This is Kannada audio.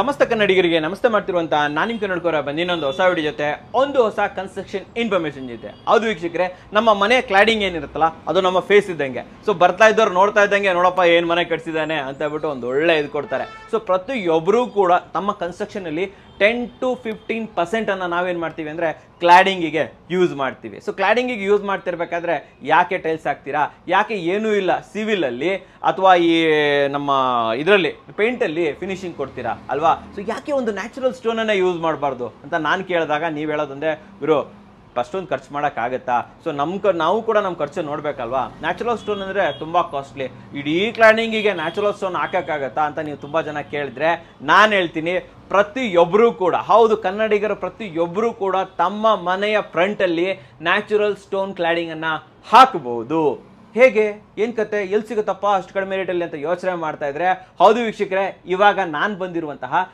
ಸಮಸ್ತ ಕನ್ನಡಿಗರಿಗೆ ನಮಸ್ತೆ ಮಾಡ್ತಿರುವಂತಹ ನಾನು ನಿಮ್ಮ ಕನ್ನಡಕರ ಬಂದಿನೊಂದು ಹೊಸ ವಿಡಿಯೋ ಜೊತೆ ಒಂದು ಹೊಸ ಕನ್ಸ್ಟ್ರಕ್ಷನ್ ಇನ್ಫಾರ್ಮೇಶನ್ ಜೊತೆ. ಅದು ವೀಕ್ಷಕರೇ, ನಮ್ಮ ಮನೆ ಕ್ಲಾಡಿಂಗ್ ಏನಿರುತ್ತಲ್ಲ ಅದು ನಮ್ಮ ಫೇಸ್ ಇದ್ದಂಗೆ. ಸೊ ಬರ್ತಾ ಇದ್ದವ್ರು ನೋಡ್ತಾ ಇದ್ದಂಗೆ ನೋಡಪ್ಪ ಏನು ಮನೆ ಕಟ್ಸಿದ್ದಾನೆ ಅಂತ ಹೇಳ್ಬಿಟ್ಟು ಒಂದು ಒಳ್ಳೆ ಇದು ಕೊಡ್ತಾರೆ. ಸೊ ಪ್ರತಿಯೊಬ್ಬರೂ ಕೂಡ ತಮ್ಮ ಕನ್ಸ್ಟ್ರಕ್ಷನ್ ಅಲ್ಲಿ 10 to 15% ಅನ್ನ ನಾವೇನ್ ಮಾಡ್ತೀವಿ ಅಂದ್ರೆ ಕ್ಲಾಡಿಂಗಿಗೆ ಯೂಸ್ ಮಾಡ್ತೀವಿ. ಸೊ ಕ್ಲಾಡಿಂಗಿಗೆ ಯೂಸ್ ಮಾಡ್ತಿರ್ಬೇಕಾದ್ರೆ ಯಾಕೆ ಟೈಲ್ಸ್ ಹಾಕ್ತೀರಾ, ಯಾಕೆ ಏನೂ ಇಲ್ಲ ಸಿವಿಲ್ ಅಲ್ಲಿ ಅಥವಾ ಈ ನಮ್ಮ ಇದರಲ್ಲಿ ಪೇಂಟ್ ಅಲ್ಲಿ ಫಿನಿಶಿಂಗ್ ಕೊಡ್ತೀರಾ ಅಲ್ವಾ? ಸೊ ಯಾಕೆ ಒಂದು ನ್ಯಾಚುರಲ್ ಸ್ಟೋನ್ ಅನ್ನ ಯೂಸ್ ಮಾಡಬಾರ್ದು ಅಂತ ನಾನು ಕೇಳಿದಾಗ ನೀವು ಹೇಳೋದಂದ್ರೆ, ಗುರು ಅಷ್ಟೊಂದು ಖರ್ಚು ಮಾಡೋಕ್ಕಾಗತ್ತಾ? ಸೊ ನಾವು ಕೂಡ ನಮ್ಮ ಖರ್ಚು ನೋಡ್ಬೇಕಲ್ವಾ? ನ್ಯಾಚುರಲ್ ಸ್ಟೋನ್ ಅಂದರೆ ತುಂಬ ಕಾಸ್ಟ್ಲಿ, ಇಡೀ ಕ್ಲಾಡಿಂಗಿಗೆ ನ್ಯಾಚುರಲ್ ಸ್ಟೋನ್ ಹಾಕೋಕ್ಕಾಗತ್ತಾ ಅಂತ ನೀವು ತುಂಬ ಜನ ಕೇಳಿದ್ರೆ ನಾನು ಹೇಳ್ತೀನಿ, ಪ್ರತಿಯೊಬ್ಬರೂ ಕೂಡ, ಹೌದು ಕನ್ನಡಿಗರ ಪ್ರತಿಯೊಬ್ಬರೂ ಕೂಡ ತಮ್ಮ ಮನೆಯ ಫ್ರಂಟಲ್ಲಿ ನ್ಯಾಚುರಲ್ ಸ್ಟೋನ್ ಕ್ಲಾಡಿಂಗ್ ಅನ್ನ ಹಾಕಬಹುದು. ಹೇಗೆ, ಏನ್ ಕತೆ, ಎಲ್ಲಿ ಸಿಗುತ್ತಪ್ಪ ಅಷ್ಟು ಕಡಿಮೆ ರೇಟಲ್ಲಿ ಅಂತ ಯೋಚನೆ ಮಾಡ್ತಾ ಇದ್ರೆ, ಹೌದು ವೀಕ್ಷಕರೇ, ಇವಾಗ ನಾನು ಬಂದಿರುವಂತಹ